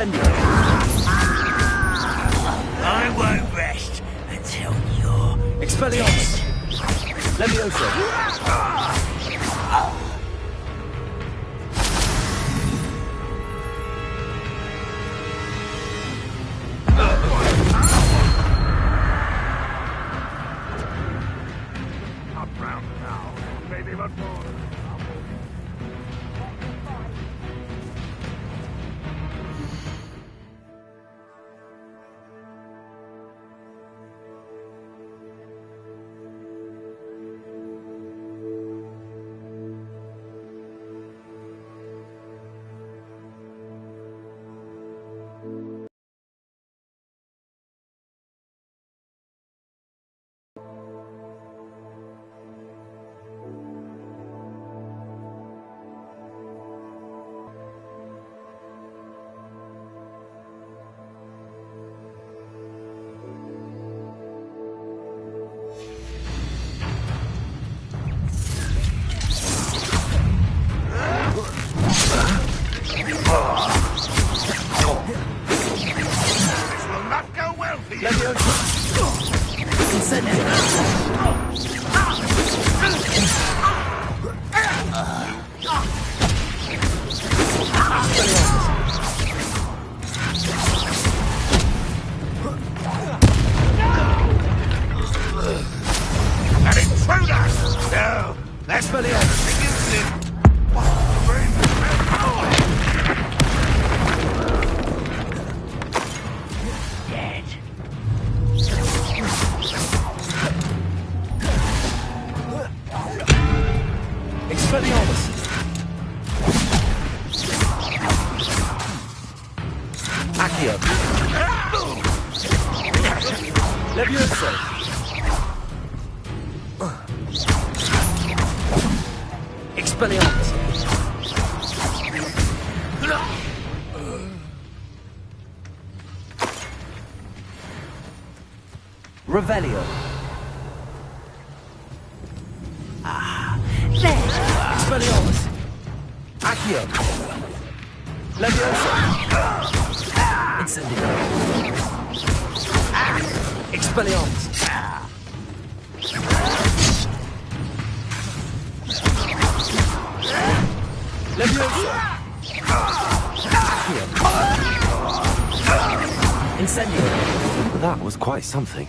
Incendio. I won't rest until you're Expelliarmus. Levioso. Up round now, maybe one more. Levioso. Expelliarmus. Revelio. there you are. Expelliarmus. Accio. Levioso. Incendio. Expelliarmus. Levioso. Accio. Incendio. That was quite something.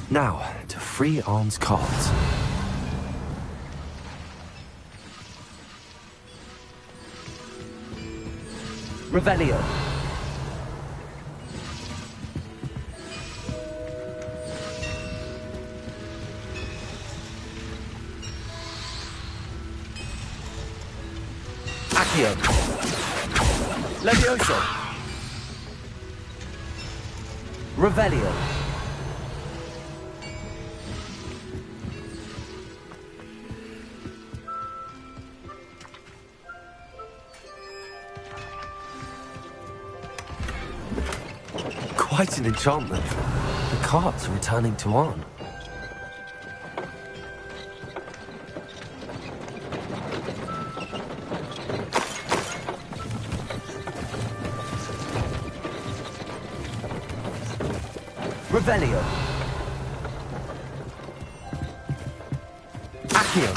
Now, to free arms cards. Revelio. Accio. Levioso. Revelio. Quite an enchantment. The cards are returning to Arn. Revelio. Accio.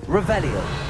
Revelio.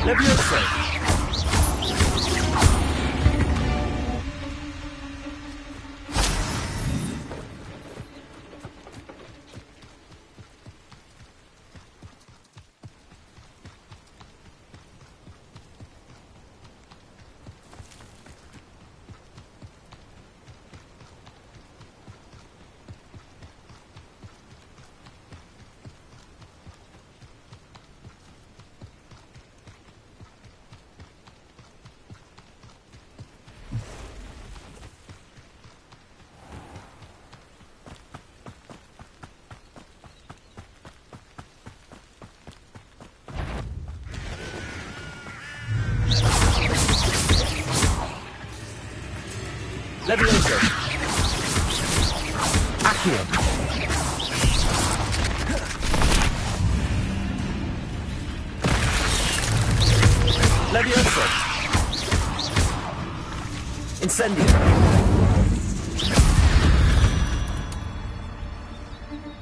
Levioso! Levioso! Accio! Levioso! Incendio!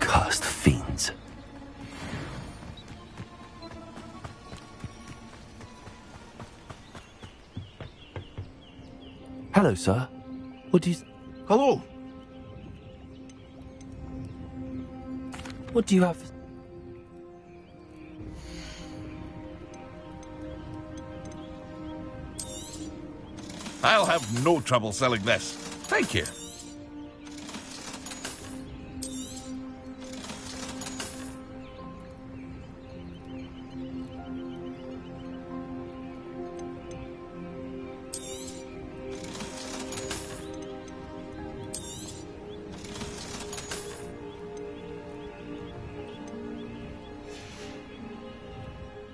Cursed fiends. Hello, sir. What do you... Hello. What do you have? I'll have no trouble selling this. Thank you.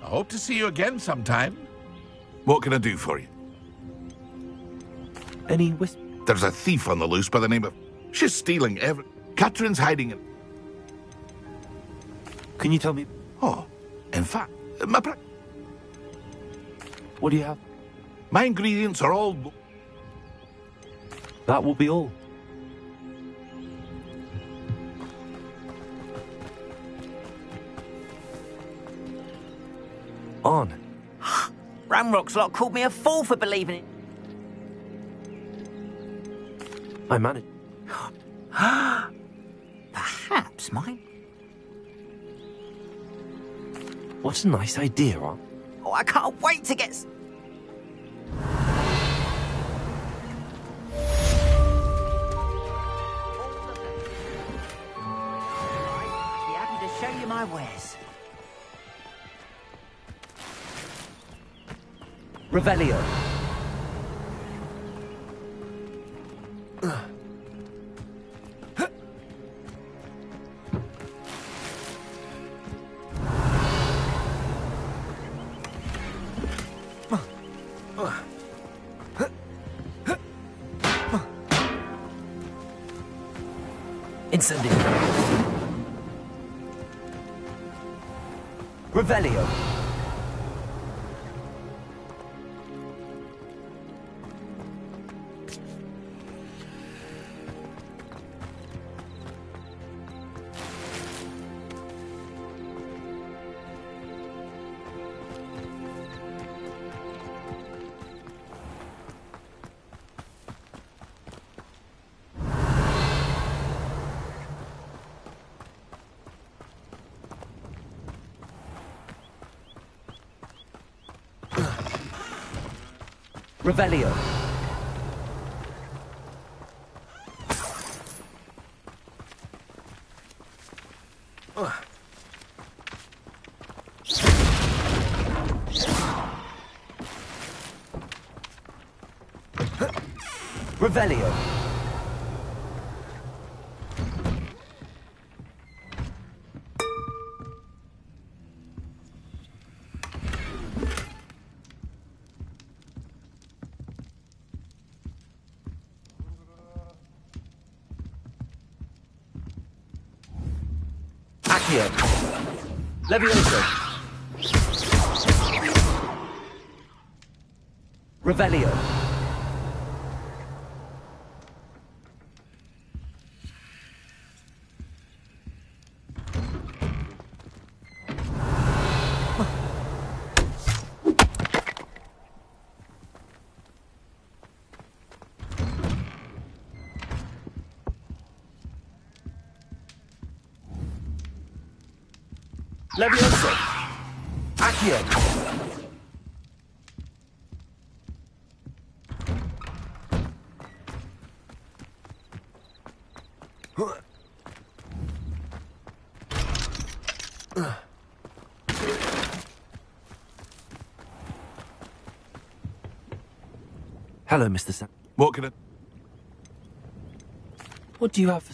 I hope to see you again sometime. What can I do for you? Any whis... There's a thief on the loose by the name of... She's stealing every... Catherine's hiding it. Can you tell me... Oh, in fact, What do you have? my ingredients are all... That will be all. On. Ramrock's lot called me a fool for believing it. I managed. Perhaps, mate. What a nice idea, Aunt. Oh, I can't wait to get... I'd be happy to show you my wares. Revelio. Incendio. Revelio. Revelio. Revelio. Accio. Levioso. Revelio. Levioso. Accio. Hello, Mr. Sam. What can I... What do you have for...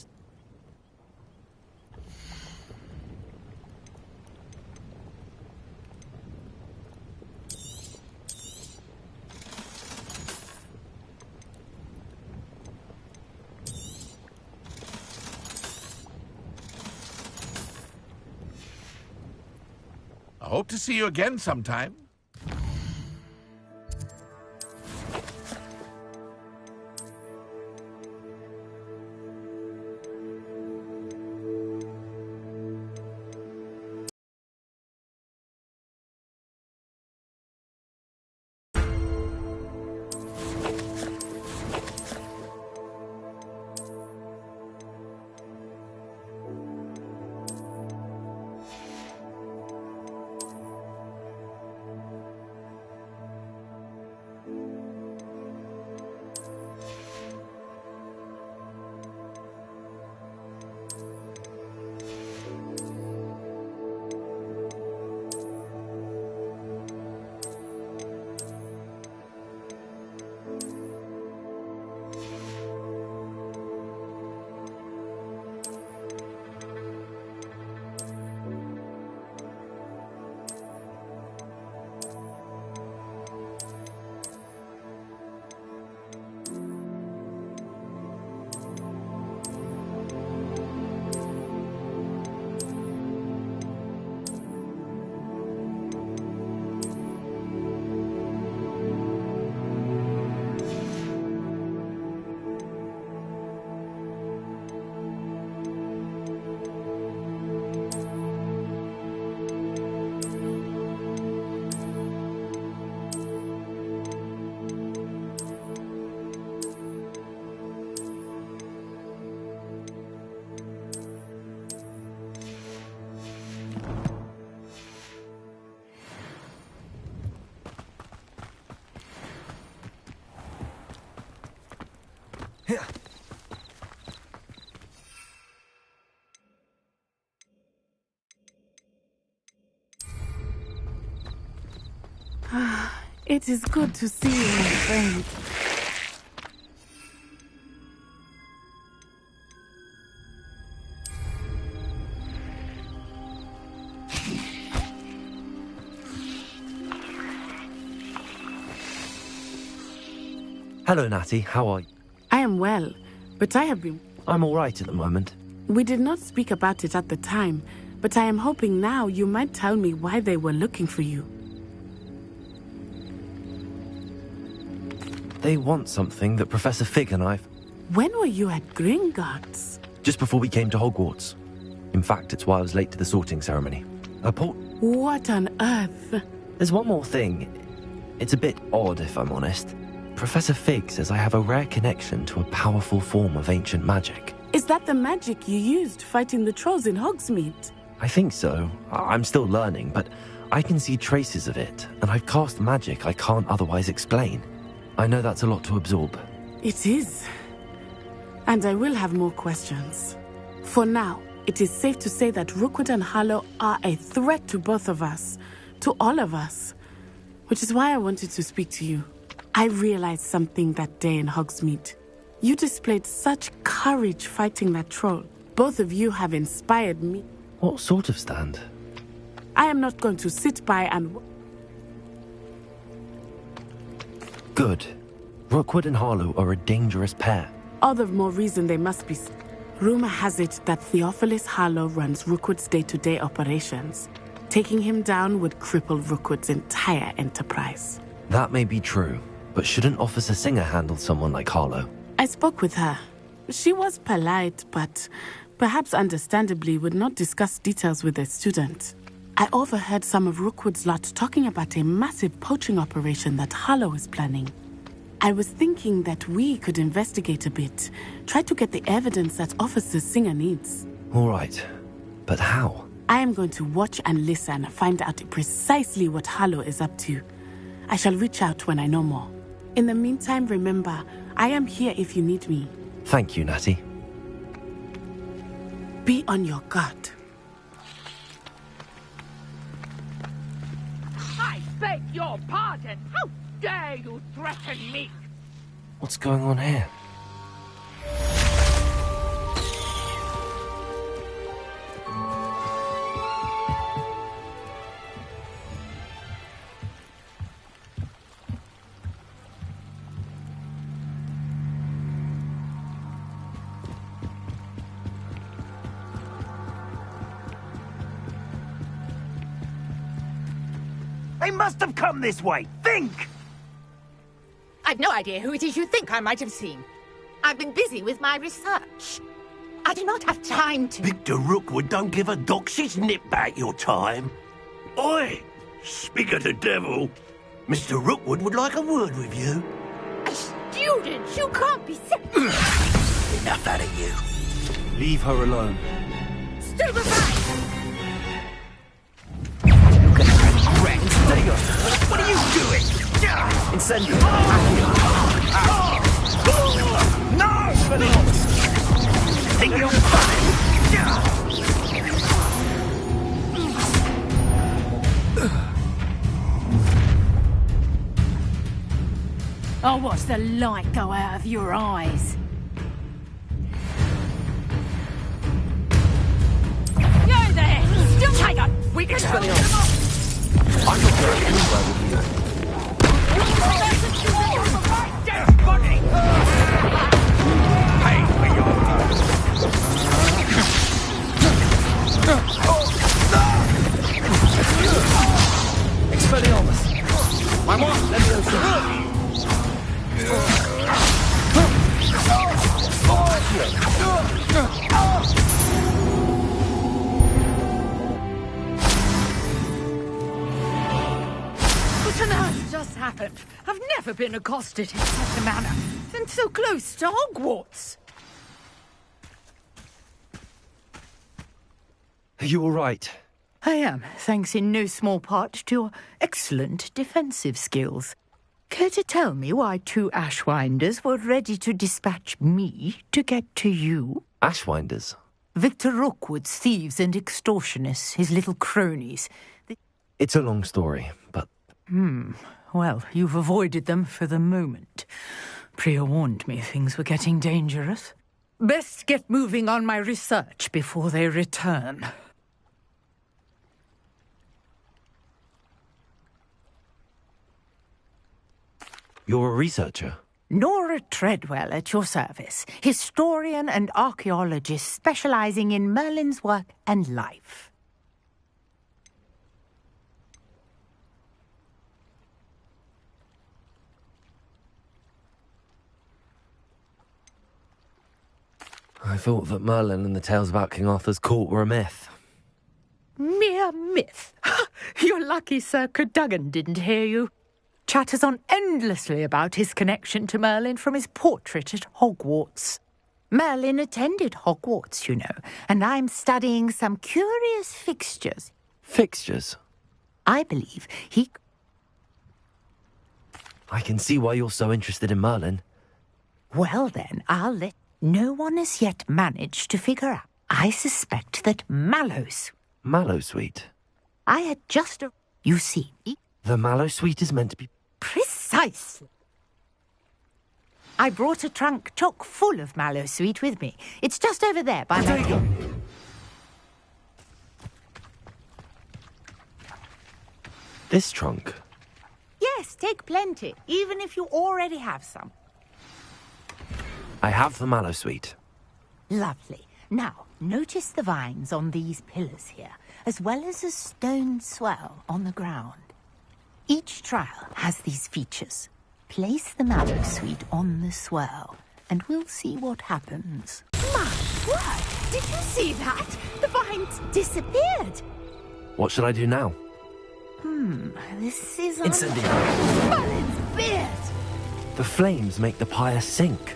I hope to see you again sometime. It is good to see you, my friend. Hello, Natty. How are you? I am well, but I have been... I'm all right at the moment. We did not speak about it at the time, but I am hoping now you might tell me why they were looking for you. They want something that Professor Fig and I... When were you at Gringotts? Just before we came to Hogwarts. In fact, it's why I was late to the sorting ceremony. What on earth? There's one more thing. It's a bit odd, if I'm honest. Professor Fig says I have a rare connection to a powerful form of ancient magic. Is that the magic you used fighting the trolls in Hogsmeade? I think so. I'm still learning, but I can see traces of it, and I've cast magic I can't otherwise explain. I know that's a lot to absorb. It is. And I will have more questions. For now, it is safe to say that Rookwood and Harlow are a threat to both of us. To all of us. Which is why I wanted to speak to you. I realized something that day in Hogsmeade. You displayed such courage fighting that troll. Both of you have inspired me. What sort of stand? I am not going to sit by and... Good. Rookwood and Harlow are a dangerous pair. All the more reason they must be... Rumor has it that Theophilus Harlow runs Rookwood's day-to-day operations. Taking him down would cripple Rookwood's entire enterprise. That may be true, but shouldn't Officer Singer handle someone like Harlow? I spoke with her. She was polite, but perhaps understandably would not discuss details with a student. I overheard some of Rookwood's lot talking about a massive poaching operation that Harlow is planning. I was thinking that we could investigate a bit, try to get the evidence that Officer Singer needs. All right, but how? I am going to watch and listen, find out precisely what Harlow is up to. I shall reach out when I know more. In the meantime, remember, I am here if you need me. Thank you, Natty. Be on your guard. I beg your pardon. How dare you threaten me? What's going on here? They must have come this way. Think! I've no idea who it is you think I might have seen. I've been busy with my research. I do not have time to... Victor Rookwood don't give a doxy's nip back your time. Oi! Speak of the devil. Mr. Rookwood would like a word with you. A student? You can't be... Enough out of you. Leave her alone. Stupefy! What are you doing? Incendio. No! Think you're funny? I'll watch the light go out of your eyes. You there! Still tiger! We can hold them off! I'm not going anywhere with you. Hey, for your Expelliarmus. I'm on. Let me open. What on earth just happened? I've never been accosted in such a manner, and so close to Hogwarts. Are you all right? I am, thanks in no small part to your excellent defensive skills. Care to tell me why two Ashwinders were ready to dispatch me to get to you? Ashwinders? Victor Rookwood's thieves and extortionists, his little cronies. It's a long story, but... Well, you've avoided them for the moment. Priya warned me things were getting dangerous. Best get moving on my research before they return. You're a researcher? Nora Treadwell at your service, historian and archaeologist specializing in Merlin's work and life. I thought that Merlin and the tales about King Arthur's court were a myth. Mere myth. You're lucky Sir Cadogan didn't hear you. Chatters on endlessly about his connection to Merlin from his portrait at Hogwarts. Merlin attended Hogwarts, you know, and I'm studying some curious fixtures. Fixtures? I believe he... I can see why you're so interested in Merlin. Well then, I'll let... No one has yet managed to figure out. I suspect that Mallows... Mallowsweet? I had just a... You see... The Mallowsweet is meant to be... Precisely. I brought a trunk chock full of Mallowsweet with me. It's just over there by my... There you go. This trunk? Yes, take plenty, even if you already have some. I have the Mallowsweet. Lovely. Now, notice the vines on these pillars here, as well as a stone swell on the ground. Each trial has these features. Place the Mallowsweet on the swell, and we'll see what happens. My word! Did you see that? The vines disappeared. What should I do now? This is... Incendio. Merlin's beard! The flames make the pyre sink.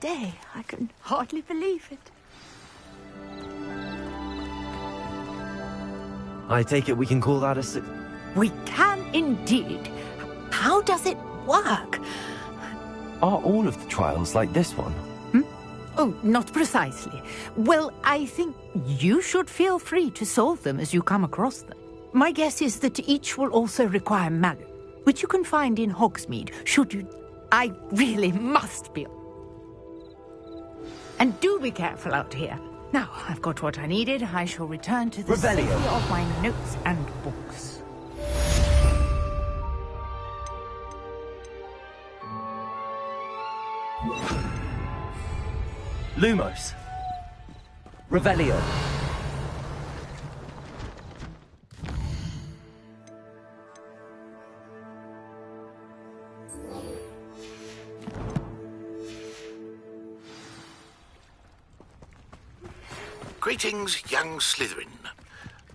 day. I can hardly believe it. I take it we can call that a We can indeed. How does it work? Are all of the trials like this one? Oh, not precisely. Well, I think you should feel free to solve them as you come across them. My guess is that each will also require mallow, which you can find in Hogsmeade, should you... I really must be... And do be careful out here. Now, I've got what I needed. I shall return to the safety of my notes and books. Lumos. Revelio. Greetings, young Slytherin.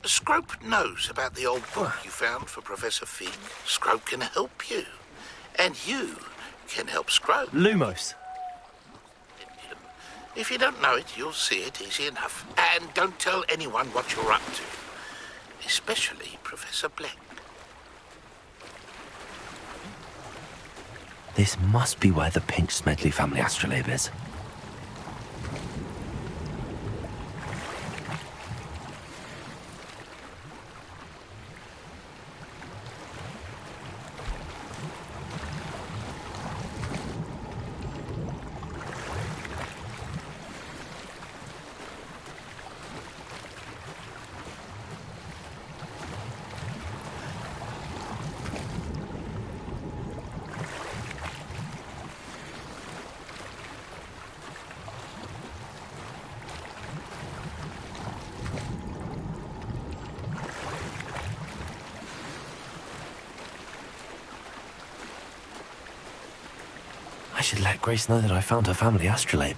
Scrope knows about the old book you found for Professor Fig. Scrope can help you. And you can help Scrope. Lumos. If you don't know it, you'll see it easy enough. And don't tell anyone what you're up to. Especially Professor Black. This must be where the Pinch Smedley family astrolabe is. I should let Grace know that I found her family astrolabe.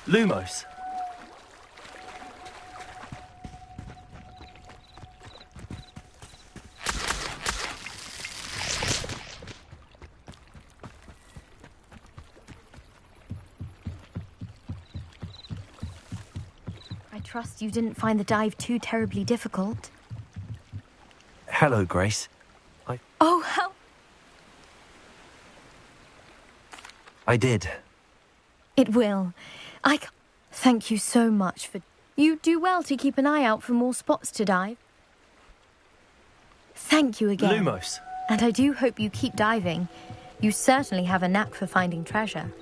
Lumos. I trust you didn't find the dive too terribly difficult. Hello, Grace. Oh, how... I did. It will. Thank you so much for... You do well to keep an eye out for more spots to dive. Thank you again. Lumos. And I do hope you keep diving. You certainly have a knack for finding treasure.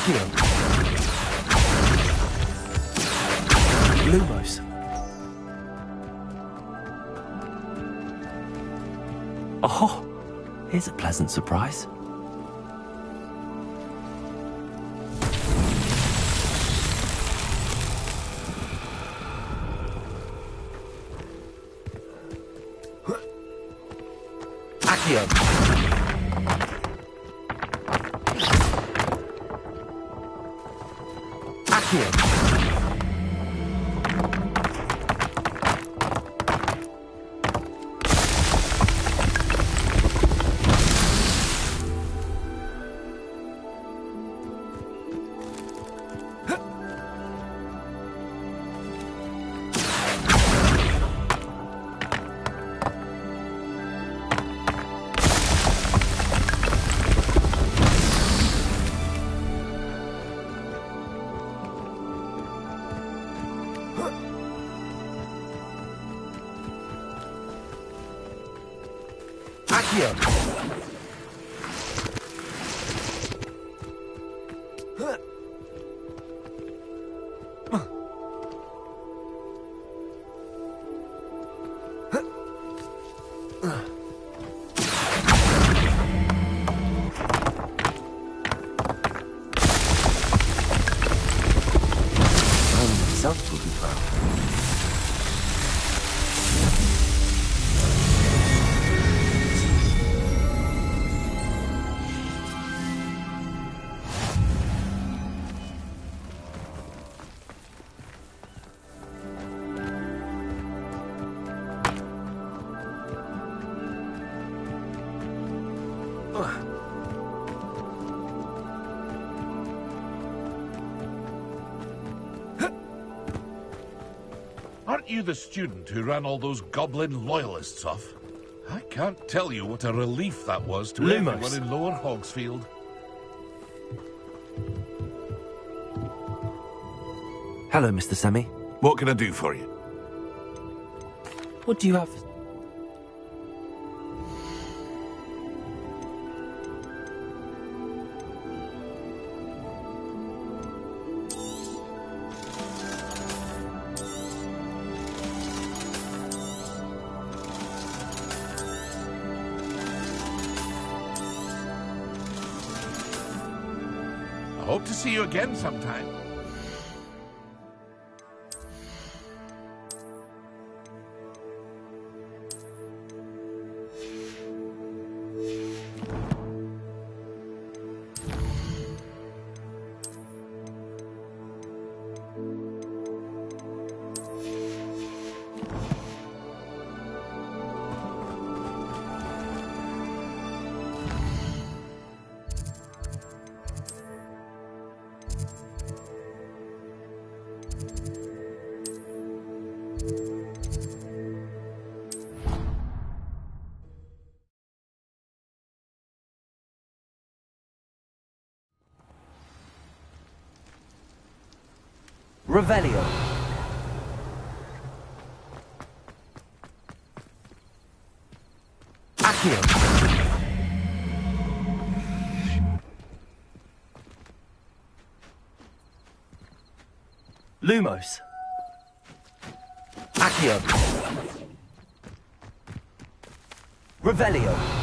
Accio. Lumos. Oh, here's a pleasant surprise. Accio. Accio. Accio. Himself will be proud. Aren't you the student who ran all those goblin loyalists off? I can't tell you what a relief that was to Lumos. everyone in Lower Hogsfield. Hello, Mr. Semi. What can I do for you? What do you have? I hope to see you again sometime. Revelio. Accio. Lumos. Accio. Revelio.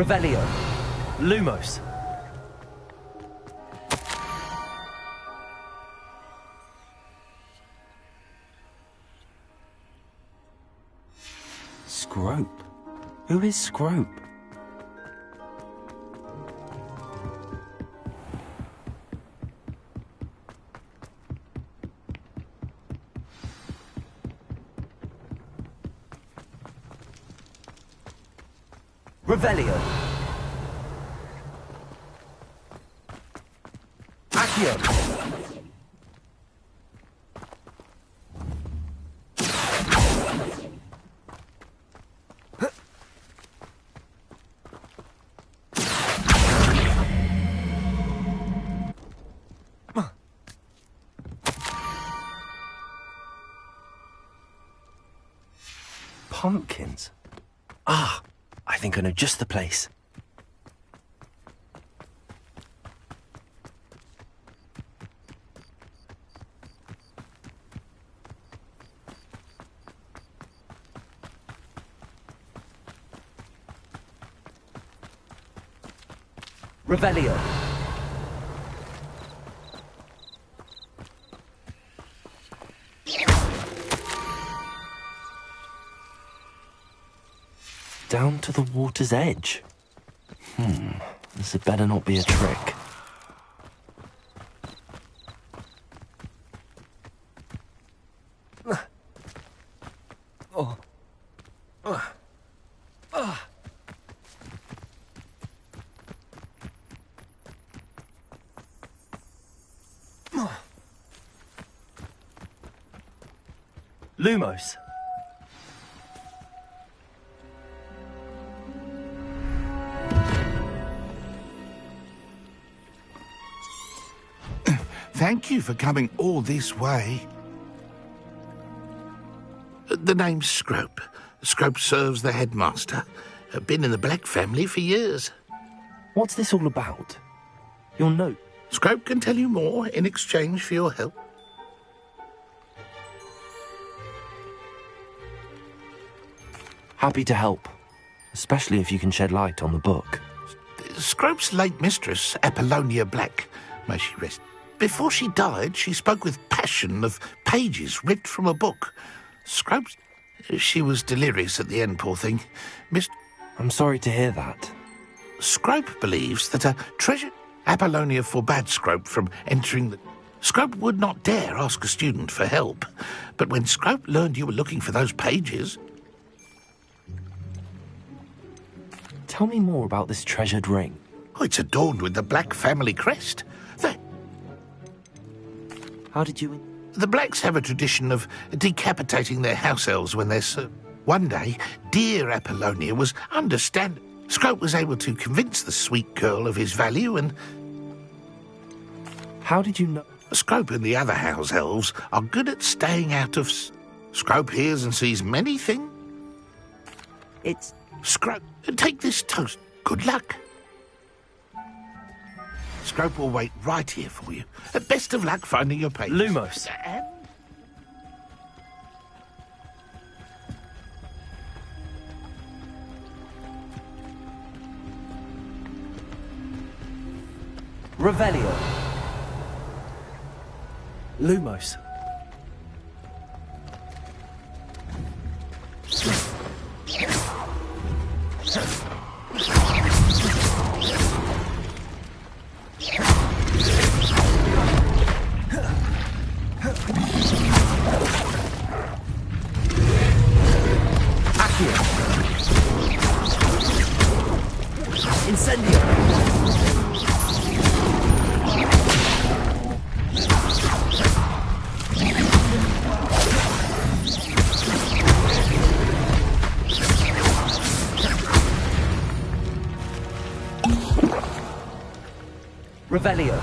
Revelio. Lumos. Scrope? Who is Scrope? Revelio. Accio. pumpkins. Ah, I think I know just the place. Revelio. Down to the water's edge. This had better not be a trick. Lumos. Thank you for coming all this way. The name's Scrope. Scrope serves the headmaster. Been in the Black family for years. What's this all about? Your note. Scrope can tell you more in exchange for your help. Happy to help, especially if you can shed light on the book. Scrope's late mistress, Apollonia Black, may she rest. Before she died, she spoke with passion of pages ripped from a book. Scrope's... She was delirious at the end, poor thing. I'm sorry to hear that. Scrope believes that a treasure... Apollonia forbade Scrope from entering the... Scrope would not dare ask a student for help. But when Scrope learned you were looking for those pages... Tell me more about this treasured ring. Oh, it's adorned with the Black family crest. How did you... The Blacks have a tradition of decapitating their house elves when they're so... One day, dear Apollonia was Scrope was able to convince the sweet girl of his value and... How did you know... Scrope and the other house elves are good at staying out of... Scrope hears and sees many things. It's... Scrope, take this toast. Good luck. Scrope will wait right here for you. Best of luck finding your papers. Lumos. Revelio. Lumos. Incendio. Revelio.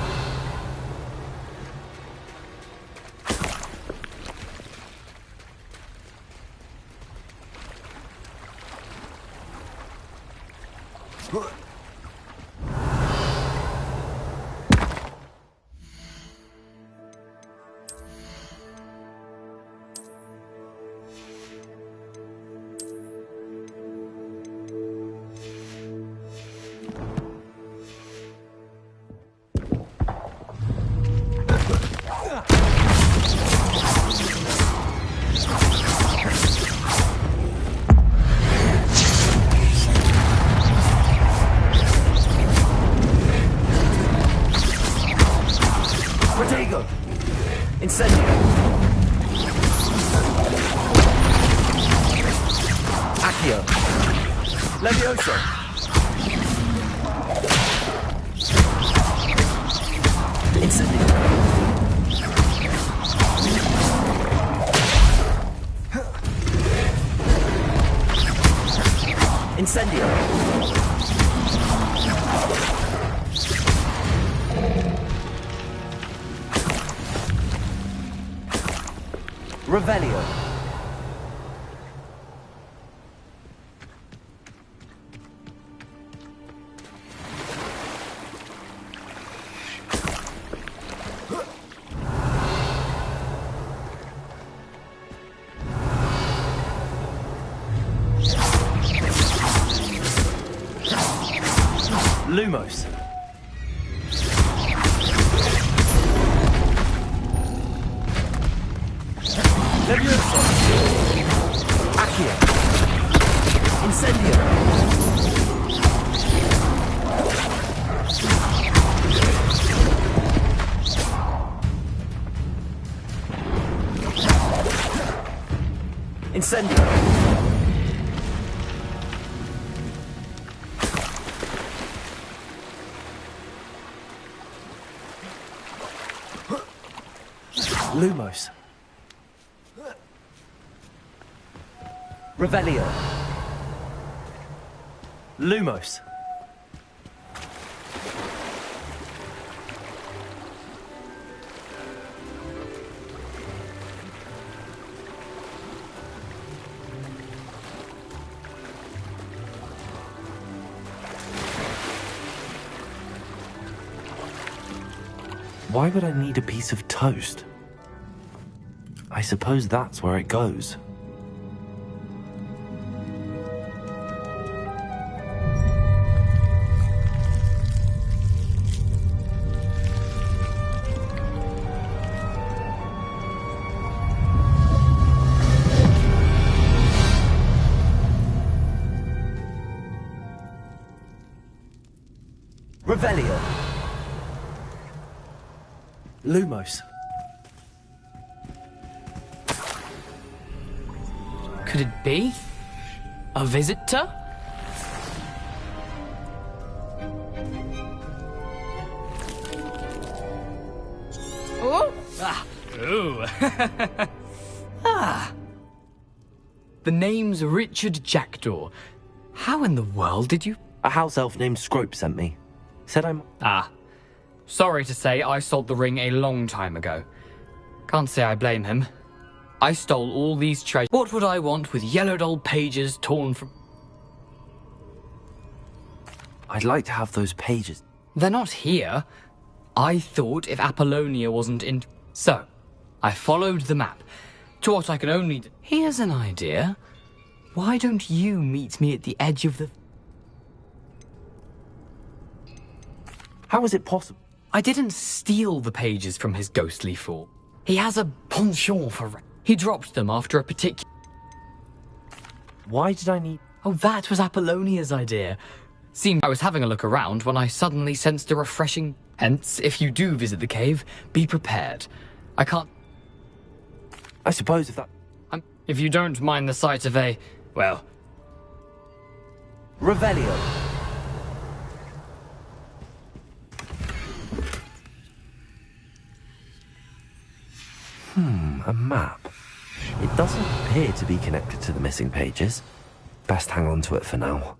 Incendio. Accio. Levioso. Incendio. Incendio. Revelio. Lumos. Leviosa. Accio. Incendio. Incendio. Lumos. Revelio. Lumos. Why would I need a piece of toast? I suppose that's where it goes. Revelio. Lumos. Could it be? A visitor? Oh! Ah! Ooh! Ah! The name's Richard Jackdaw. How in the world did you... A house elf named Scrope sent me. Said I'm... Ah. Sorry to say, I sold the ring a long time ago. Can't say I blame him. I stole all these treasures. What would I want with yellowed old pages torn from... I'd like to have those pages. They're not here. I thought if Apollonia wasn't in... So, I followed the map to what I can only... Here's an idea. Why don't you meet me at the edge of the... How is it possible? I didn't steal the pages from his ghostly form. He has a penchant for... He dropped them after a particular... Why did I need... Oh, that was Apollonia's idea. Seemed I was having a look around when I suddenly sensed a refreshing... Hence, if you do visit the cave, be prepared. I can't... I suppose if that... If you don't mind the sight of a... well... Revelio. A map. It doesn't appear to be connected to the missing pages. Best hang on to it for now.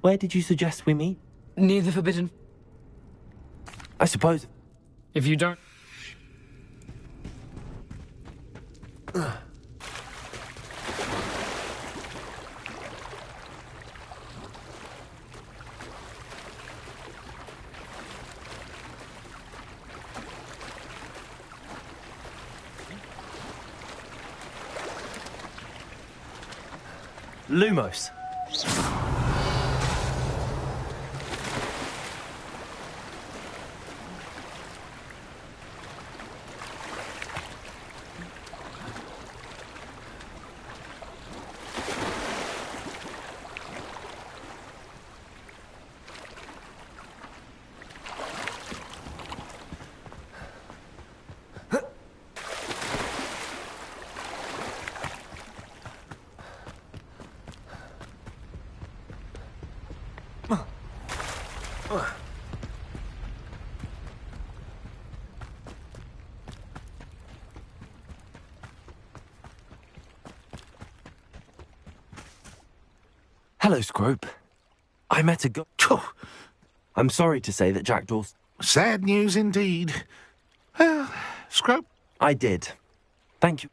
Where did you suggest we meet? Near the forbidden... I suppose... If you don't... Lumos. Hello, Scrope. I met a I'm sorry to say that Jackdaw's... Sad news indeed. Well, Scrope. I did. Thank you.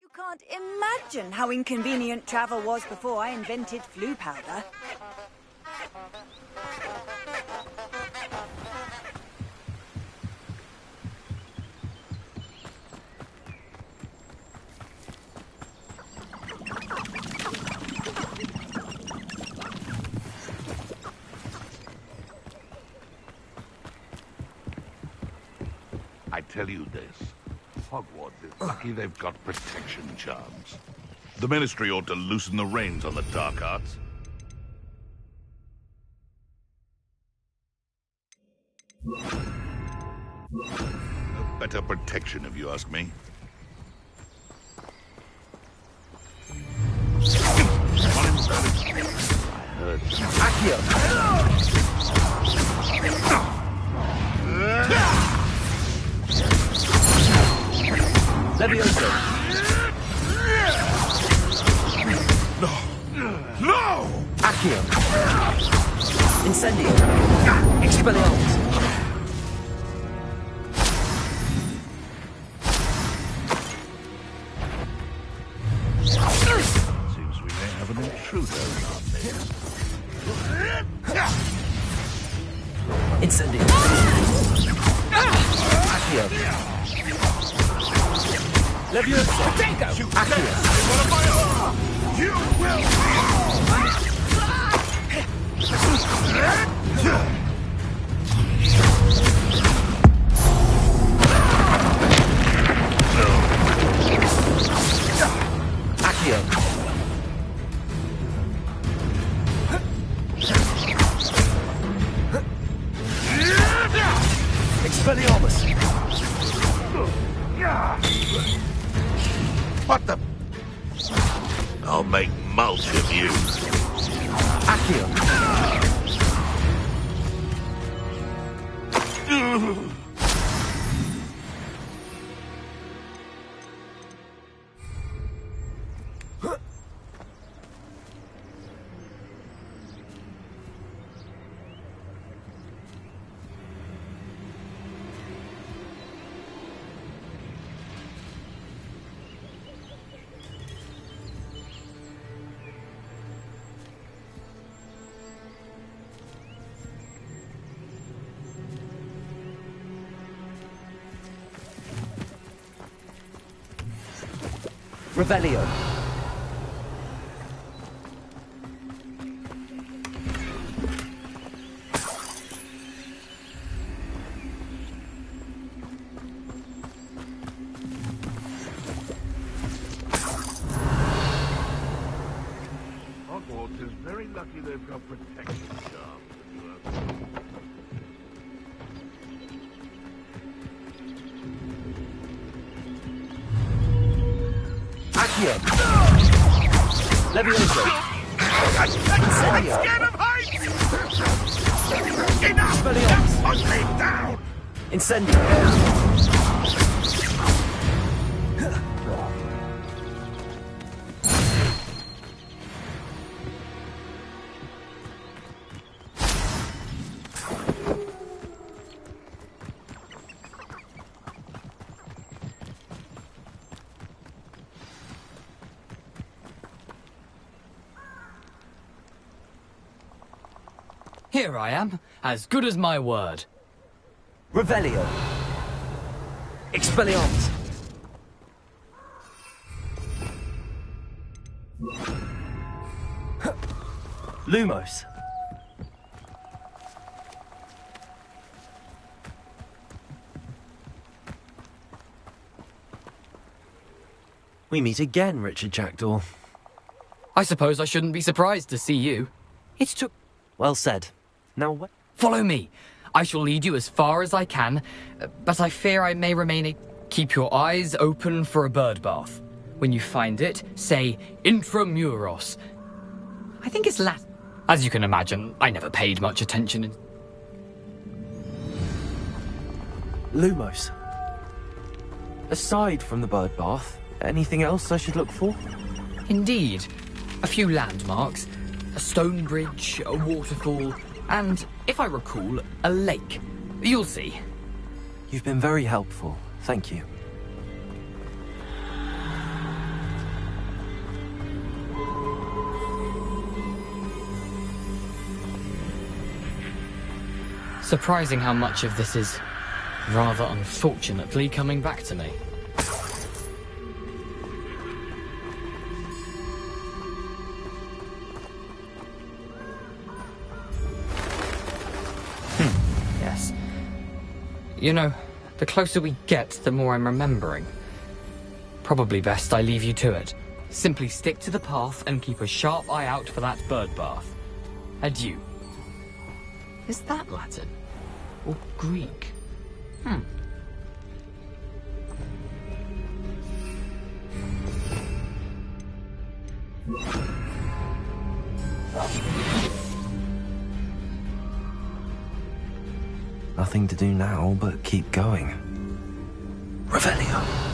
You can't imagine how inconvenient travel was before I invented flu powder. I tell you this. Hogwarts is lucky they've got protection charms. The Ministry ought to loosen the reins on the dark arts. A better protection, if you ask me. I heard Levioso! No! Accio! Incendio! Expelliarmus! Seems we may have an intruder in our midst. Incendio! Accio! Levioso! Tango! Accio! You will Accio! Expelliarmus! What the? I'll make mulch of you. Accio! Revelio. Hogwarts is very lucky they've got protection charms, if you ask me. Accio! Levioso! Incendio! Enough! Expelliarmus! Lay down! Incendio! Here I am, as good as my word. Revelio. Expelliarmus. Lumos. We meet again, Richard Jackdaw. I suppose I shouldn't be surprised to see you. It took... Well said. Now Follow me. I shall lead you as far as I can, but I fear I may remain a... Keep your eyes open for a bird bath. When you find it, say Intramuros. I think it's Latin. As you can imagine, I never paid much attention in... Lumos. Aside from the bird bath, anything else I should look for? Indeed. A few landmarks, a stone bridge, a waterfall, and, if I recall, a lake. You'll see. You've been very helpful. Thank you. Surprising how much of this is, rather unfortunately, coming back to me. Yes. You know, the closer we get, the more I'm remembering. Probably best I leave you to it. Simply stick to the path and keep a sharp eye out for that bird bath. Adieu. Is that Latin? Or Greek? Nothing to do now but keep going. Revelio.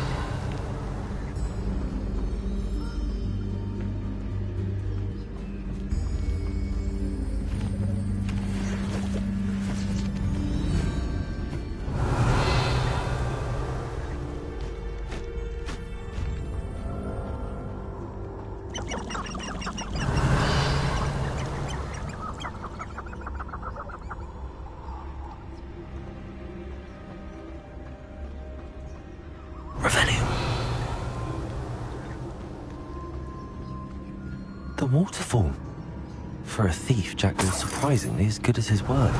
The waterfall. For a thief, Jack was surprisingly as good as his word.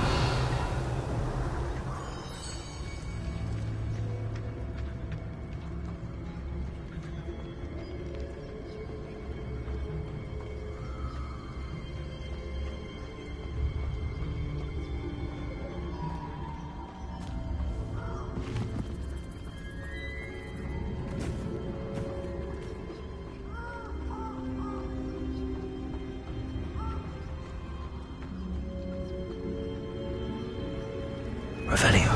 Revelio.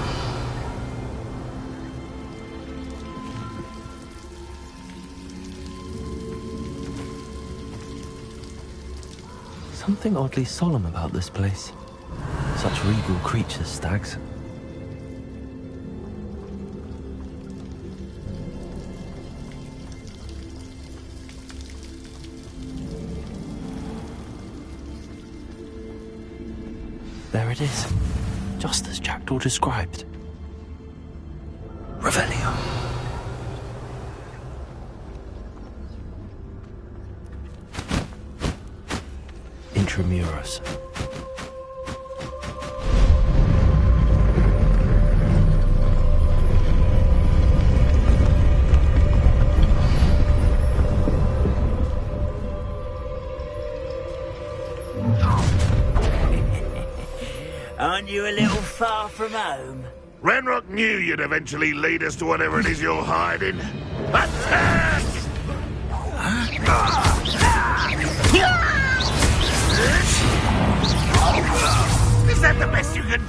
Something oddly solemn about this place. Such regal creatures, stags. There it is. Just as Jackdaw described. Revelio. Intramuros. Aren't you a little far from home? Renrock knew you'd eventually lead us to whatever it is you're hiding. Attack! Is that the best you can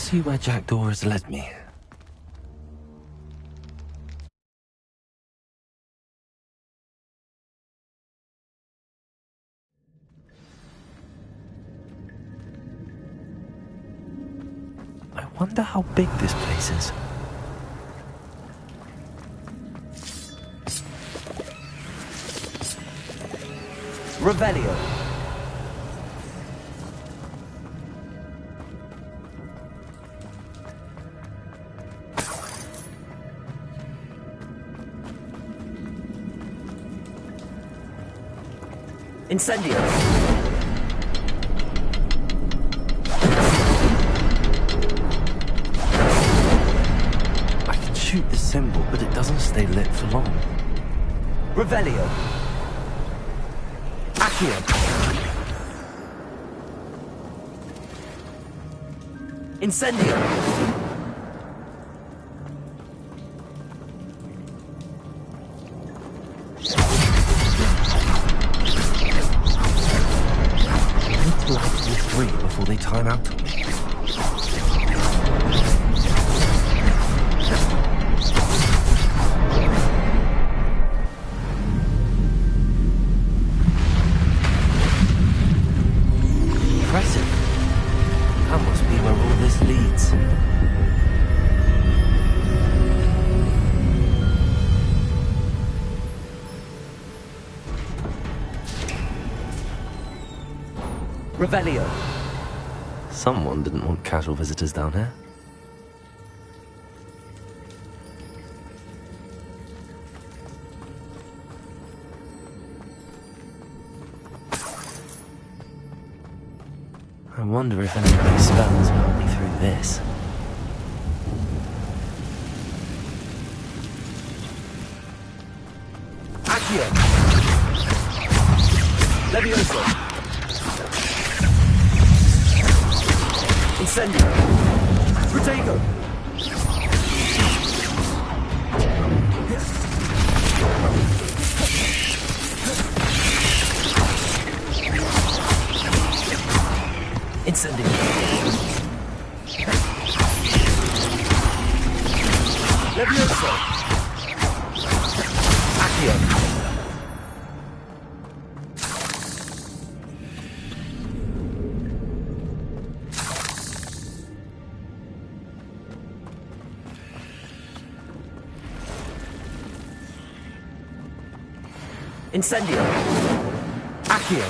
see where Jackdaw has led me. I wonder how big this place is. Revelio. Incendio. I can shoot the symbol, but it doesn't stay lit for long. Revelio. Accio. Incendio. Before they time out on me. Impressive. That must be where all this leads. Revelio. Someone didn't want casual visitors down here. I wonder if anybody's spells will help me through this. Accio. Levioso. Incendio. Protego. Incendio. Levioso. Accio. Incendio. Accio.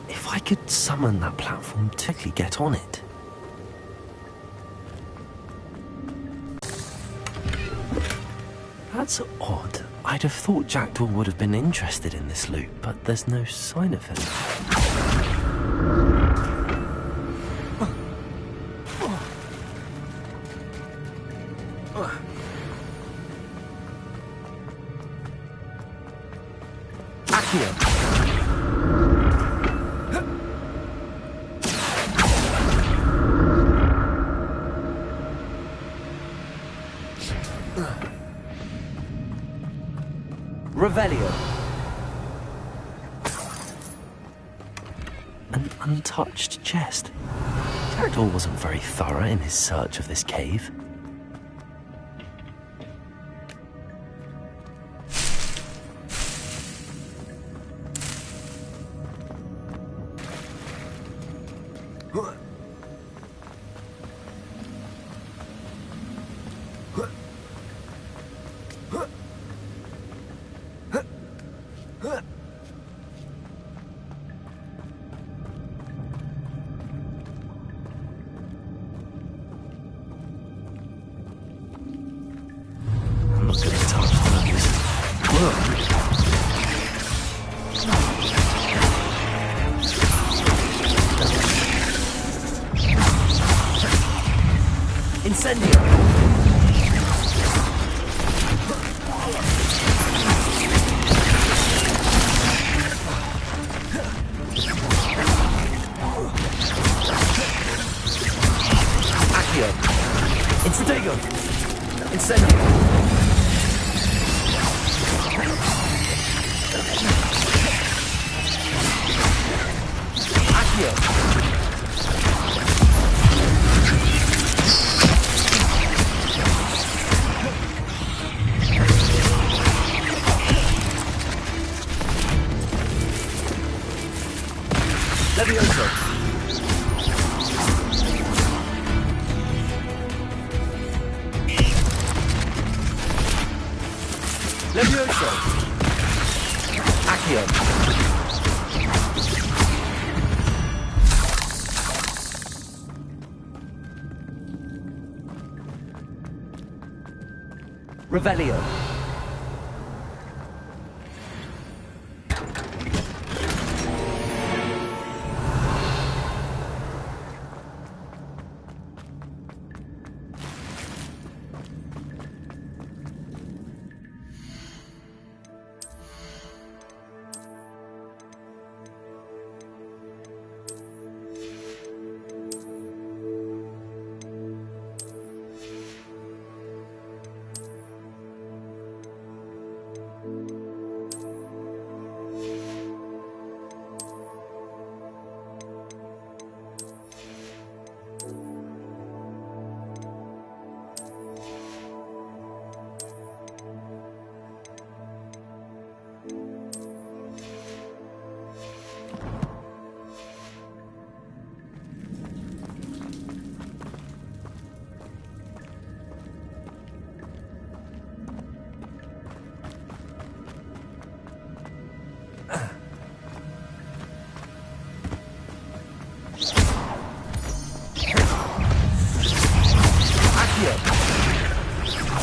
If I could summon that platform to quickly get on it. That's odd. I'd have thought Jackdaw would have been interested in this loot, but there's no sign of him. Accio. Revelio. An untouched chest. Jackdaw wasn't very thorough in his search of this cave. I'm not getting touched those. Incendio. Incendio. Accio. Levioso. Levioso. Accio. Revelio.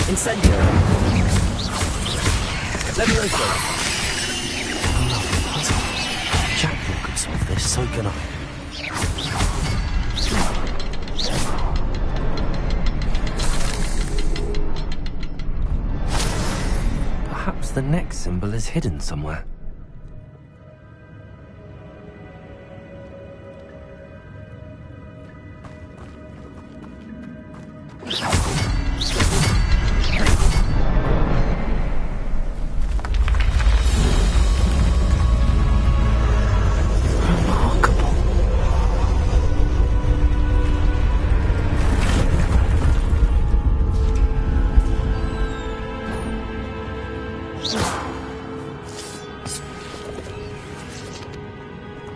Incendio. Levioso. Jackdaw could solve this, so can I. Perhaps the next symbol is hidden somewhere.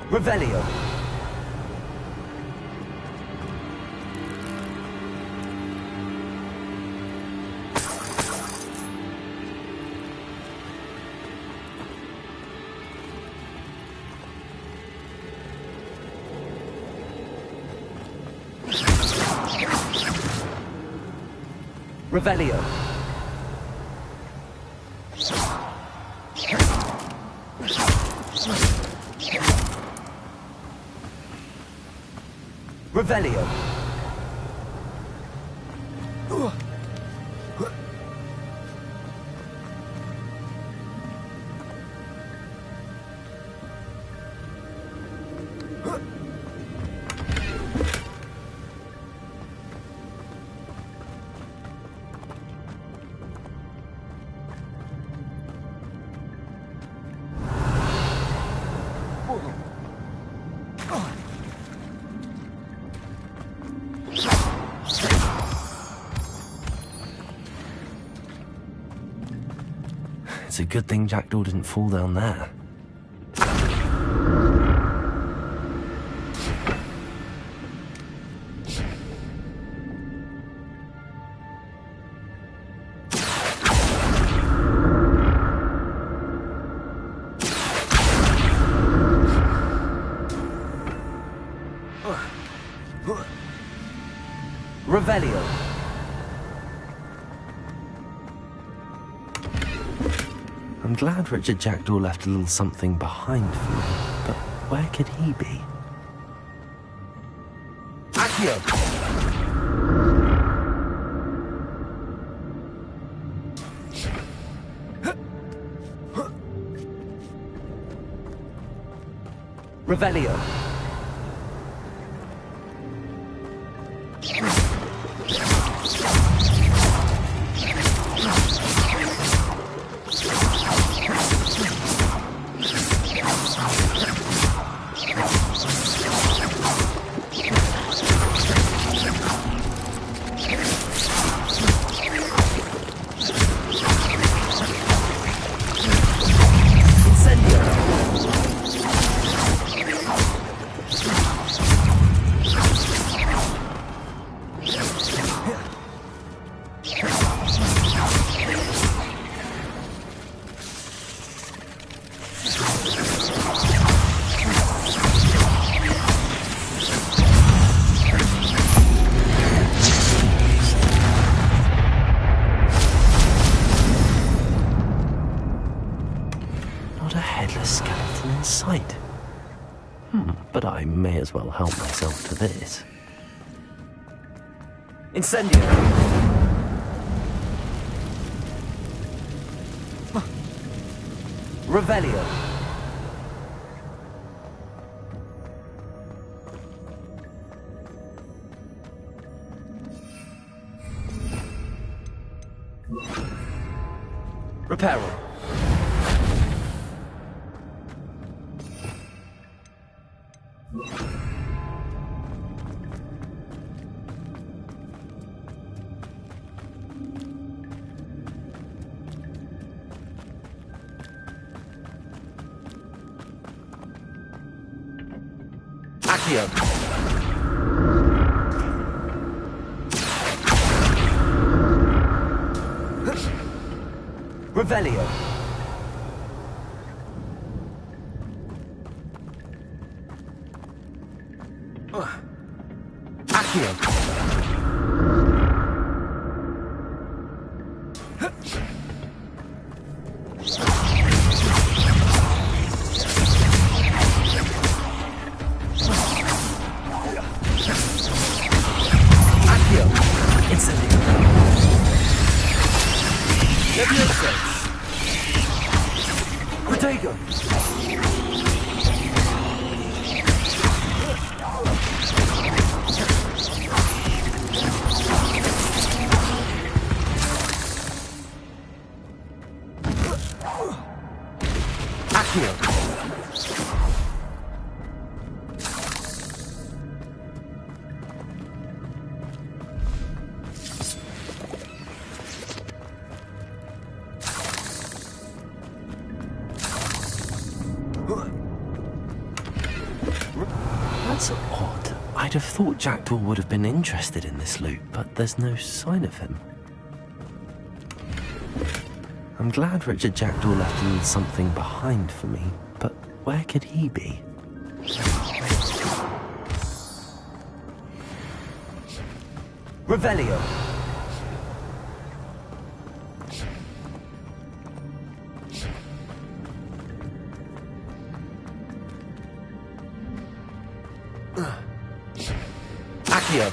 Revelio. Revelio. Revelio. It's a good thing Jackdaw didn't fall down there. Revelio. I'm glad Richard Jackdaw left a little something behind for me, but where could he be? Accio. Revelio. skeleton in sight. But I may as well help myself to this. Incendio. Revelio. Reparo. Accio. Revelio. Accio. Accio. Incendio. Levioso. Protego. Accio. That's odd. I'd have thought Jackdaw would have been interested in this loot, but there's no sign of him. I'm glad Richard Jackdaw left a little something behind for me, but where could he be? Revelio. Accio.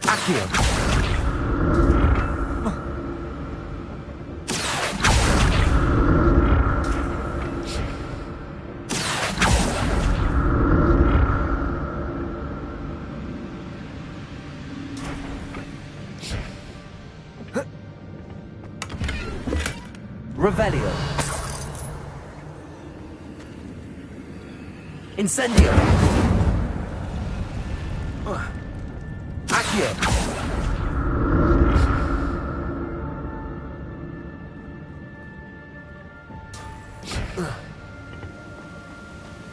Accio. Revelio. Incendio. Accio.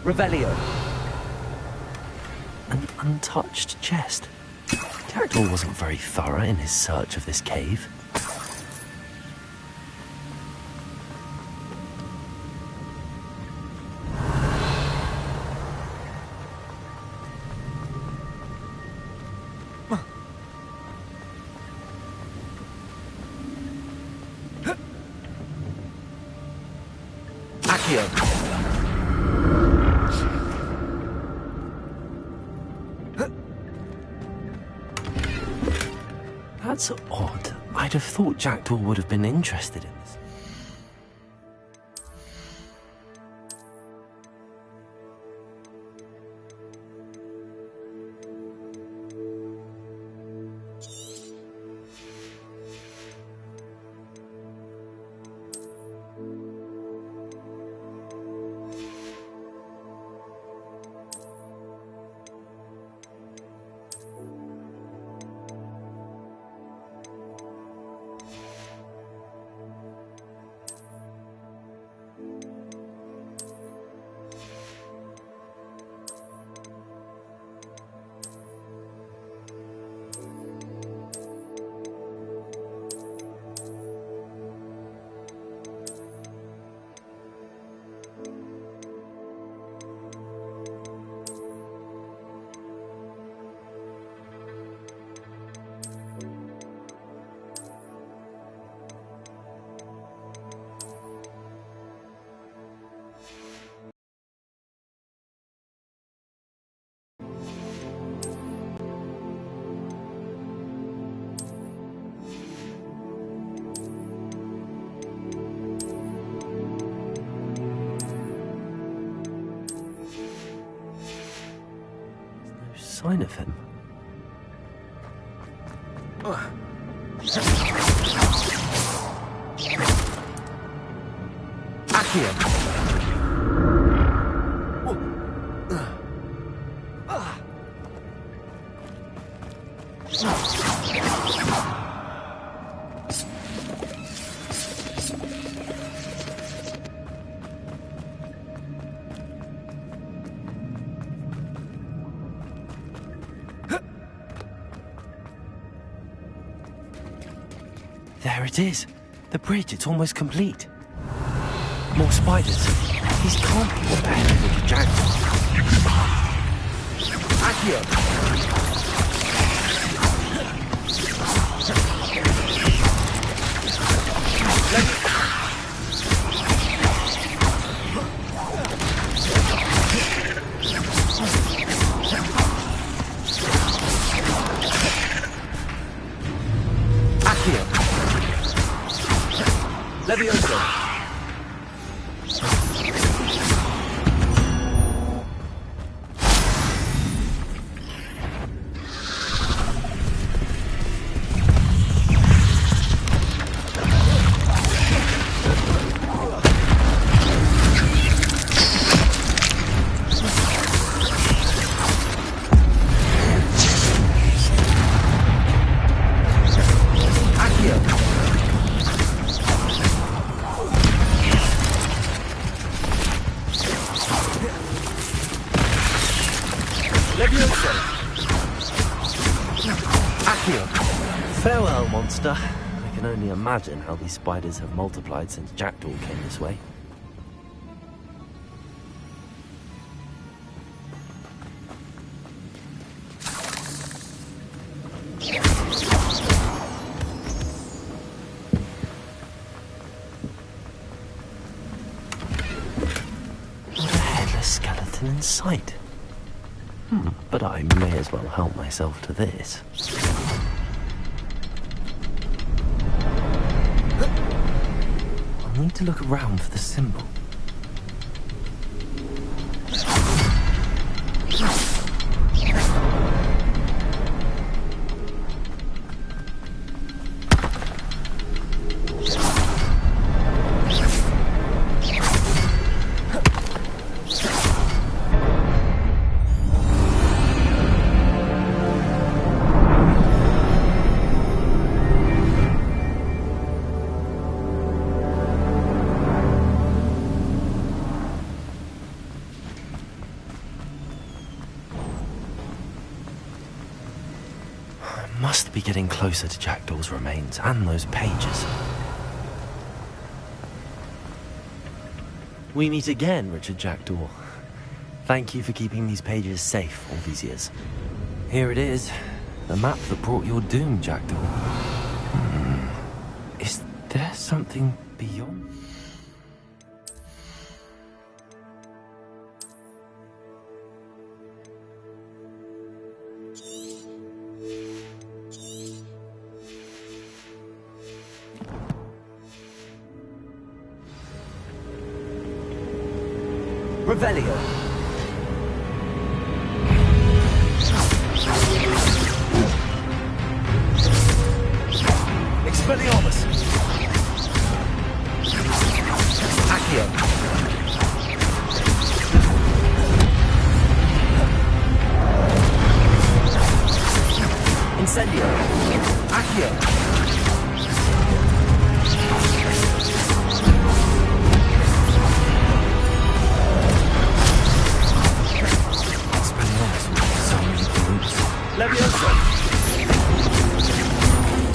Revelio. An untouched chest. Jackdaw wasn't very thorough in his search of this cave. Accio. That's odd. I'd have thought Jackdaw would have been interested in this. sign of him. Accio. There it is. The bridge, it's almost complete. More spiders. These can't be what they're headed with the jackdaw. Accio. Levioso. Farewell, monster. I can only imagine how these spiders have multiplied since Jackdaw came this way. Not a headless skeleton in sight. But I may as well help myself to this. I'll need to look around for the symbol. Must be getting closer to Jackdaw's remains and those pages. We meet again, Richard Jackdaw. Thank you for keeping these pages safe all these years. Here it is, the map that brought your doom, Jackdaw. Is there something beyond? Revelio. Expelliarmus. Accio. Incendio. Accio. Levioso.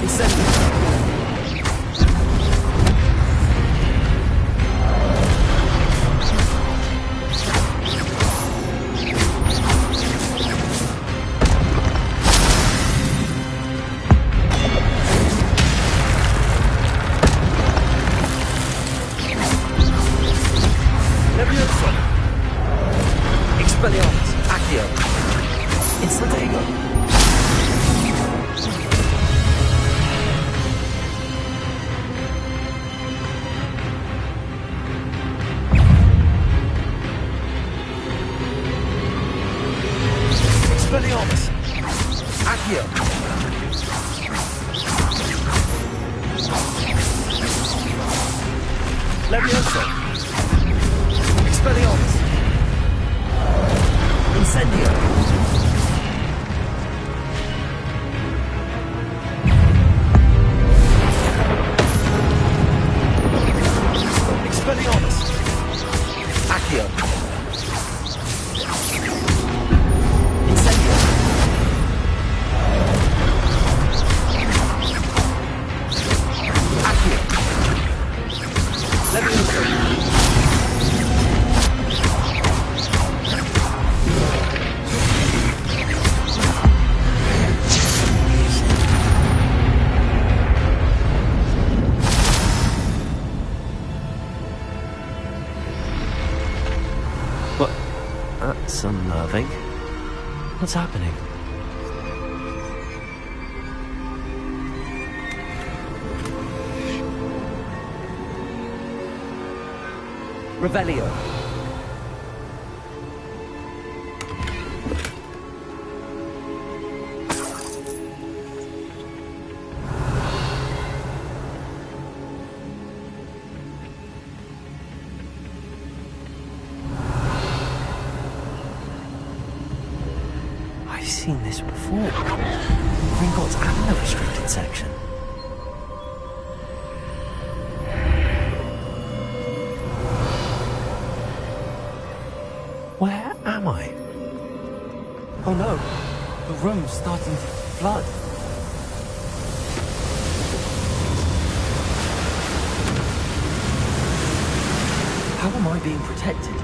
Incendio. Levioso! Expelliarmus! Incendio! Expelliarmus! Accio! Incendio! Accio! Levioso! What? That's unnerving. What's happening? Revelio! I've seen this before. Gringotts and the restricted section. Where am I? Oh no, the room's starting to flood. How am I being protected?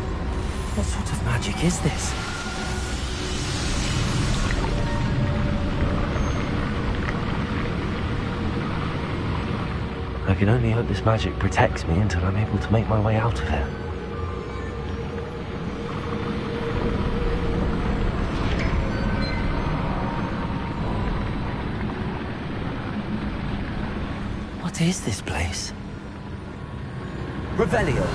What sort of magic is this? I can only hope this magic protects me until I'm able to make my way out of here. What is this place? Revelio!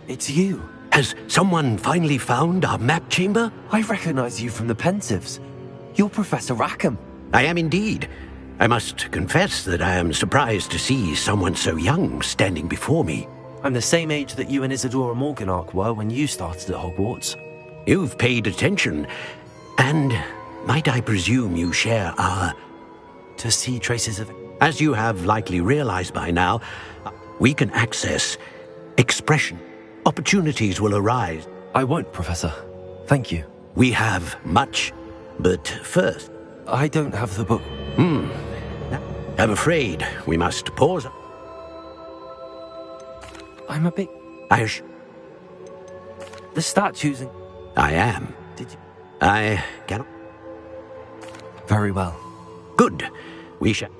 It's you. Has someone finally found our map chamber? I recognize you from the Pensives. You're Professor Rackham. I am indeed. I must confess that I am surprised to see someone so young standing before me. I'm the same age that you and Isadora Morganach were when you started at Hogwarts. You've paid attention, and might I presume you share our... To see traces of... As you have likely realized by now, we can access expression. Opportunities will arise. I won't, Professor. Thank you. We have much, but first... I don't have the book. I'm afraid we must pause. I'm a bit... The statues and... I am. Did you... I cannot... Very well. Good. We shall...